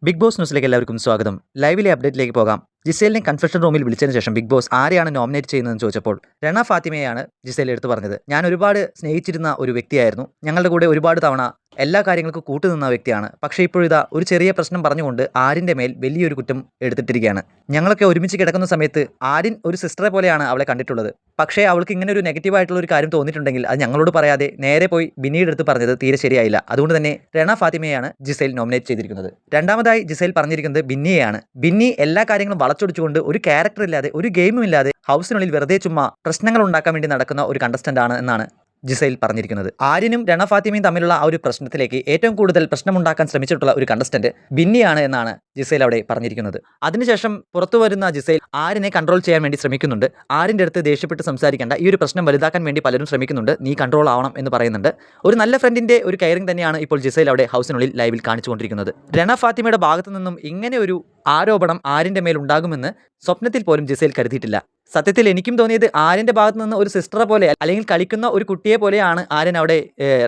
Big boss ന്യൂസിലേക്ക് എല്ലാവർക്കും സ്വാഗതം. ലൈവിലെ അപ്ഡേറ്റിലേക്ക് പോകാം. ജിസേലിനെ കൺഫെഷൻ റൂമിൽ വിളിച്ചതിന് ശേഷം ബിഗ് ബോസ് ആരെയാണ് നോമിനേറ്റ് ചെയ്യുന്നതെന്ന് ചോദിച്ചപ്പോൾ റെന ഫാത്തിമയെയാണ് ജിസേൽ എടുത്തു പറഞ്ഞത്. ഞാൻ ഒരുപാട് സ്നേഹിച്ചിരുന്ന ഒരു വ്യക്തിയായിരുന്നു. ഞങ്ങളുടെ കൂടെ ഒരുപാട് തവണ എല്ലാ കാര്യങ്ങൾക്കും കൂട്ടുനിന്ന വ്യക്തിയാണ്. പക്ഷേ ഇപ്പോഴിതാ ഒരു ചെറിയ പ്രശ്നം പറഞ്ഞുകൊണ്ട് ആരിൻ്റെ മേൽ വലിയൊരു കുറ്റം എടുത്തിട്ടിരിക്കുകയാണ്. ഞങ്ങളൊക്കെ ഒരുമിച്ച് കിടക്കുന്ന സമയത്ത് ആര്യൻ ഒരു സിസ്റ്ററെ പോലെയാണ് അവളെ കണ്ടിട്ടുള്ളത്. പക്ഷേ അവൾക്ക് ഇങ്ങനെ ഒരു നെഗറ്റീവായിട്ടുള്ള ഒരു കാര്യം തോന്നിയിട്ടുണ്ടെങ്കിൽ അത് ഞങ്ങളോട് പറയാതെ നേരെ പോയി ബിന്നിയുടെ അടുത്ത് പറഞ്ഞത് തീരെ ശരിയായില്ല. അതുകൊണ്ട് തന്നെ റെന ഫാത്തിമയെയാണ് ജിസേൽ നോമിനേറ്റ് ചെയ്തിരിക്കുന്നത്. രണ്ടാമതായി ജിസേൽ പറഞ്ഞിരിക്കുന്നത് ബിന്നിയെയാണ്. ബിന്നി എല്ലാ കാര്യങ്ങളും വളച്ചൊടിച്ചുകൊണ്ട് ഒരു ക്യാരക്ടർ ഇല്ലാതെ ഒരു ഗെയിമും ഇല്ലാതെ ഹൗസിനുള്ളിൽ വെറുതെ ചുമ്മാ പ്രശ്നങ്ങൾ ഉണ്ടാക്കാൻ വേണ്ടി നടക്കുന്ന ഒരു കണ്ടസ്റ്റന്റ് ആണ് എന്നാണ് ജിസൈൽ പറഞ്ഞിരിക്കുന്നത്. ആര്യനും രണ ഫാത്തിമയും തമ്മിലുള്ള ആ ഒരു പ്രശ്നത്തിലേക്ക് ഏറ്റവും കൂടുതൽ പ്രശ്നമുണ്ടാക്കാൻ ശ്രമിച്ചിട്ടുള്ള ഒരു കണ്ടസ്റ്റന്റ് ബിന്നിയാണ് എന്നാണ് ജിസൈൽ അവിടെ പറഞ്ഞിരിക്കുന്നത്. അതിനുശേഷം പുറത്തു വരുന്ന ജിസൈൽ ആര്യനെ കൺട്രോൾ ചെയ്യാൻ വേണ്ടി ശ്രമിക്കുന്നുണ്ട്. ആര്യൻ്റെ അടുത്ത് ദേഷ്യപ്പെട്ട് സംസാരിക്കേണ്ട, ഈ ഒരു പ്രശ്നം വലുതാക്കാൻ വേണ്ടി പലരും ശ്രമിക്കുന്നുണ്ട്, നീ കൺട്രോൾ ആവണം എന്ന് പറയുന്നുണ്ട്. ഒരു നല്ല ഫ്രണ്ടിന്റെ ഒരു കെയറിംഗ് തന്നെയാണ് ഇപ്പോൾ ജിസൈൽ അവിടെ ഹൗസിനുള്ളിൽ ലൈവിൽ കാണിച്ചുകൊണ്ടിരിക്കുന്നത്. രണ ഫാത്തിമയുടെ ഭാഗത്തു നിന്നും ഇങ്ങനെ ഒരു ആരോപണം ആര്യൻ്റെ മേൽ ഉണ്ടാകുമെന്ന് സ്വപ്നത്തിൽ പോലും ജിസൈൽ കരുതിയിട്ടില്ല. സത്യത്തിൽ എനിക്കും തോന്നിയത് ആര്യൻ്റെ ഭാഗത്ത് നിന്ന് ഒരു സിസ്റ്ററെ പോലെ അല്ലെങ്കിൽ കളിക്കുന്ന ഒരു കുട്ടിയെ പോലെയാണ് ആര്യൻ അവിടെ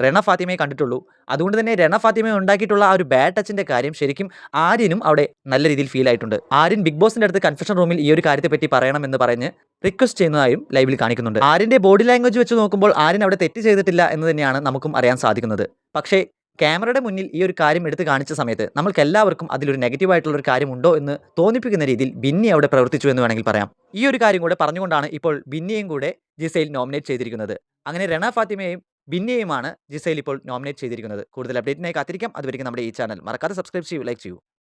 രണ ഫാത്തിമയെ കണ്ടിട്ടുള്ളൂ. അതുകൊണ്ട് തന്നെ രണ ഫാത്തിമയെ ഉണ്ടാക്കിയിട്ടുള്ള ആ ഒരു ബാഡ് ടച്ചിൻ്റെ കാര്യം ശരിക്കും ആര്യനും അവിടെ നല്ല രീതിയിൽ ഫീൽ ആയിട്ടുണ്ട്. ആര്യൻ ബിഗ് ബോസിൻ്റെ അടുത്ത് കൺഫെഷൻ റൂമിൽ ഈ ഒരു കാര്യത്തെ പറ്റി പറയണമെന്ന് പറഞ്ഞ് റിക്വസ്റ്റ് ചെയ്യുന്നതായും ലൈവിൽ കാണിക്കുന്നുണ്ട്. ആര്യൻ്റെ ബോഡി ലാംഗ്വേജ് വെച്ച് നോക്കുമ്പോൾ ആര്യൻ അവിടെ തെറ്റ് ചെയ്തിട്ടില്ല എന്ന് തന്നെയാണ് നമുക്കും അറിയാൻ സാധിക്കുന്നത്. പക്ഷേ ക്യാമറയുടെ മുന്നിൽ ഈ ഒരു കാര്യം എടുത്ത് കാണിച്ച സമയത്ത് നമ്മൾക്ക് എല്ലാവർക്കും അതിലൊരു നെഗറ്റീവായിട്ടുള്ള ഒരു കാര്യമുണ്ടോ എന്ന് തോന്നിപ്പിക്കുന്ന രീതിയിൽ ബിന്നി അവിടെ പ്രവർത്തിച്ചു എന്ന് വേണമെങ്കിൽ പറയാം. ഈ ഒരു കാര്യം കൂടെ പറഞ്ഞുകൊണ്ടാണ് ഇപ്പോൾ ബിന്നിയെയും കൂടെ ജിസൈൽ നോമിനേറ്റ് ചെയ്തിരിക്കുന്നത്. അങ്ങനെ രണ ഫാത്തിമയെയും ബിന്നിയെയുമാണ് ജിസൈൽ ഇപ്പോൾ നോമിനേറ്റ് ചെയ്തിരിക്കുന്നത്. കൂടുതൽ അപ്ഡേറ്റിനായി കാത്തിരിക്കാം. അതുവരെയും നമ്മുടെ ഈ ചാനൽ മറക്കാതെ സബ്സ്ക്രൈബ് ചെയ്യൂ, ലൈക്ക് ചെയ്യൂ.